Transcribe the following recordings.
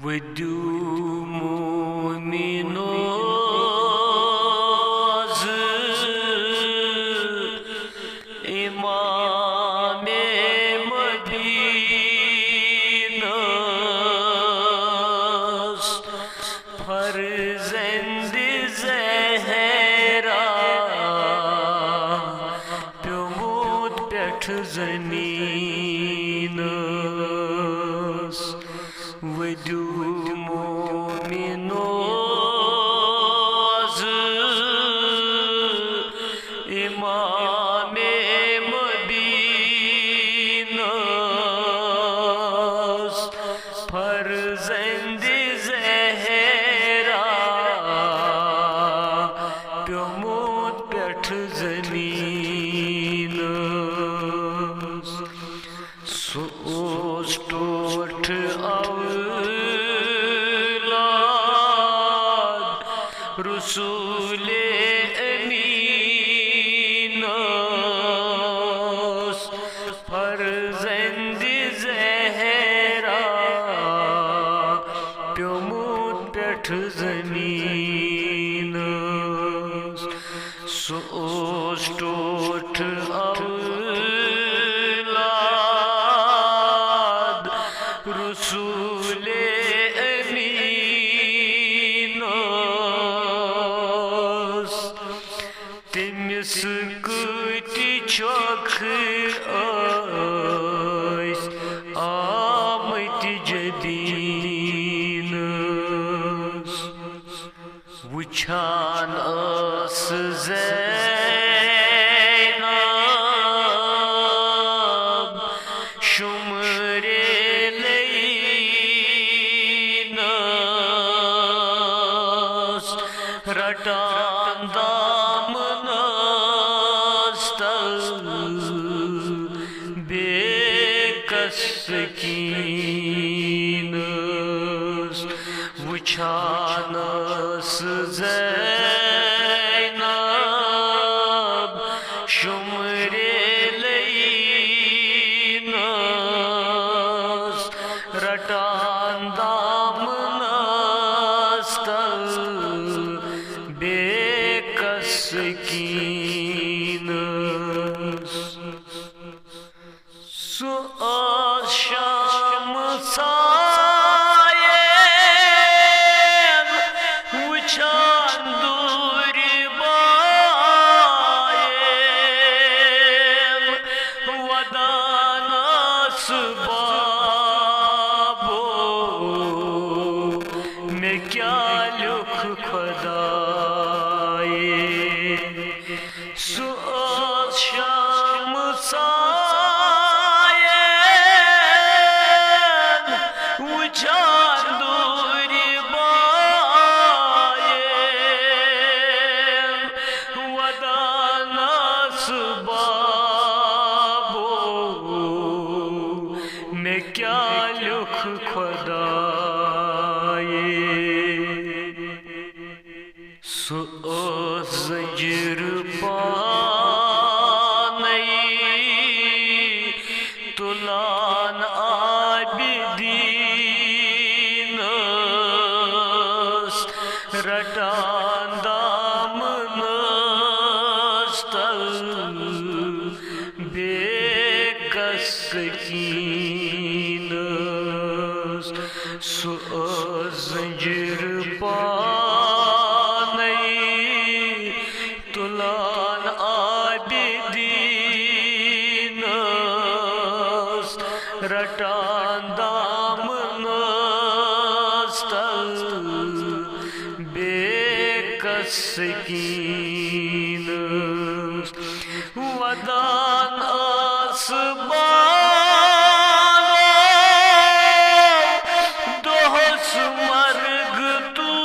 वदू मोमिनोज इमामे मदीनास फर्जंद ज़हरा प्योमूद पेठ ज़मीनस वदू मोमिनोज इमामे मदीनास फर्जंद ज़हरा प्योमूद पेठ ज़मीनस सो ओस टोठ रसूले अमीनस फर्जंद ज़हरा प्योमूद पेठ ज़मीनस सो ओस टोठ औलाद रसूले तमिस कति चोख आमत जदीनस वुछान ज़ैनब शुमरे लईनस रटान बेकसकीनस वुछानस ज़ैनब शुमरे लईनस रटान दामनस बेकसकीनस सो शाम सायेन वुछान दूर बायेन वदानस बाबो मैं क्या लुख खुदाए सो शाम मैं क्या लुख खुदाए सो ज़ंजीर पानई तुलान आबिदीनस रटान दामनस बेकसकीनस सो ज़ंजीर पानई तुलान आबिदीनस रटान दामनस बेकसकीनस वदान दोहस मर्ग तूफान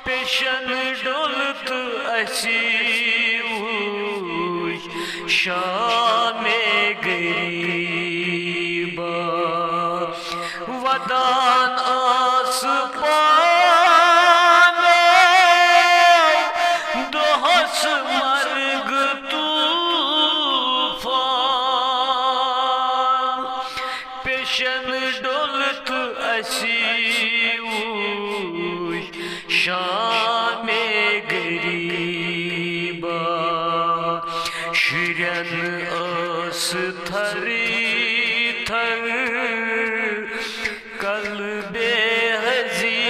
पेशन डोलत असी शामे गरीबा वदान दोहस मर्ग तूफान पेशन डोलत असी शामे गरीबा शुरन अस थरी थर कल्बे हज़ीनस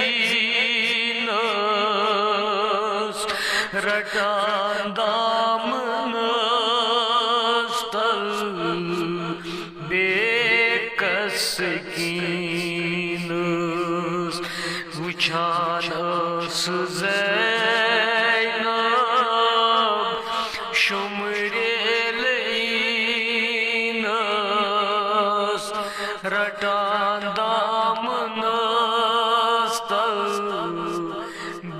रटान दामनस तल बेकस कीनस वुछान अस ज़ैनब शुमरे लईनस रटान दामनस तल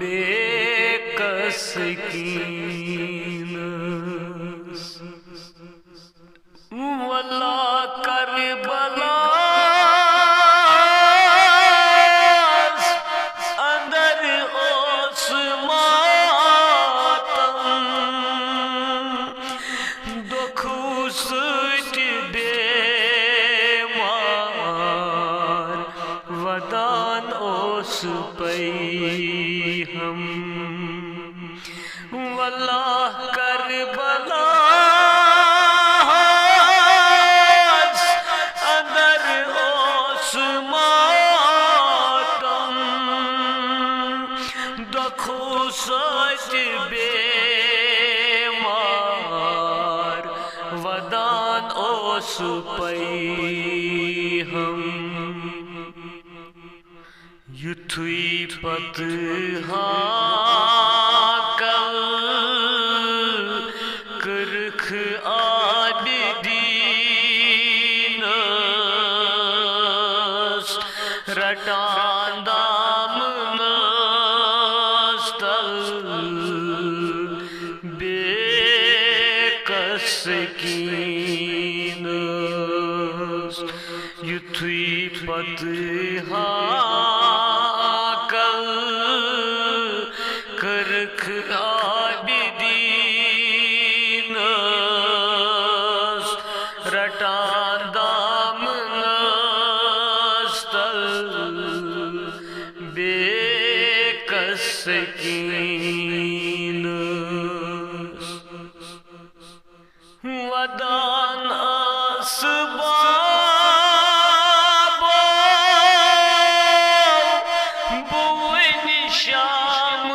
बेकस कीनस वल्ला करबलास अंदर ओस मातम दुखु सृष्टि बेमार वदान ओस पै हम वल्लाह करबलास अंदर ओस मातम दुखु सृष्टि बेमार वदान ओस पै हम युथुई पत हाकल करख आबिदीनस रटान दामनस तल बेकस कीनस युथुई पत हाकल करख आबिदीनस रटान दामनस तल बेकस कीनस वदान असबाबो बुन शाम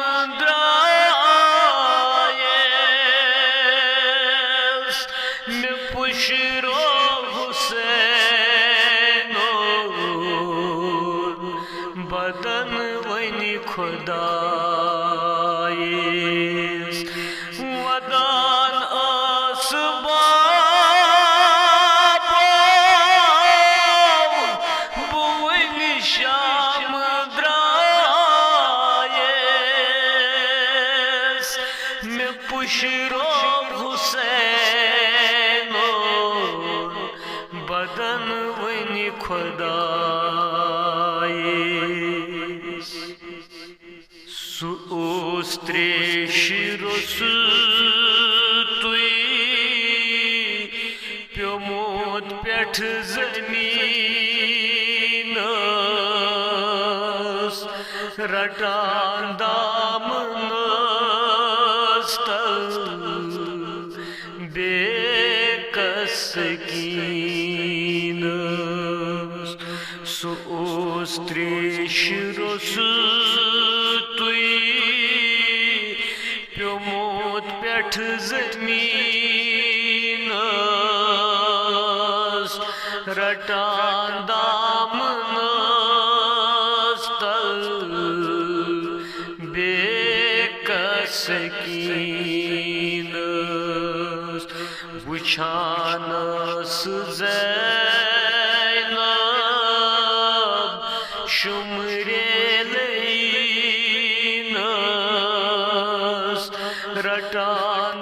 द्रायस में पुशरो हुसैनो बदन वनी खुदायस वदान असबाबो बुन शाम द्रायस में पुशरो हुसैनो बदन वनी खुदायस सु ओस त्रेश रुसुतुई प्योमोत पेठ ज़मीनस रटान दामनस तल बेकस कीनस सु ओस त्रेश रुसुतुई प्योमोत पेठ ज़मीनस रटान दामनस तल बेकस कीनस वुछानस ज़ैनब शुमरे लईनस रटान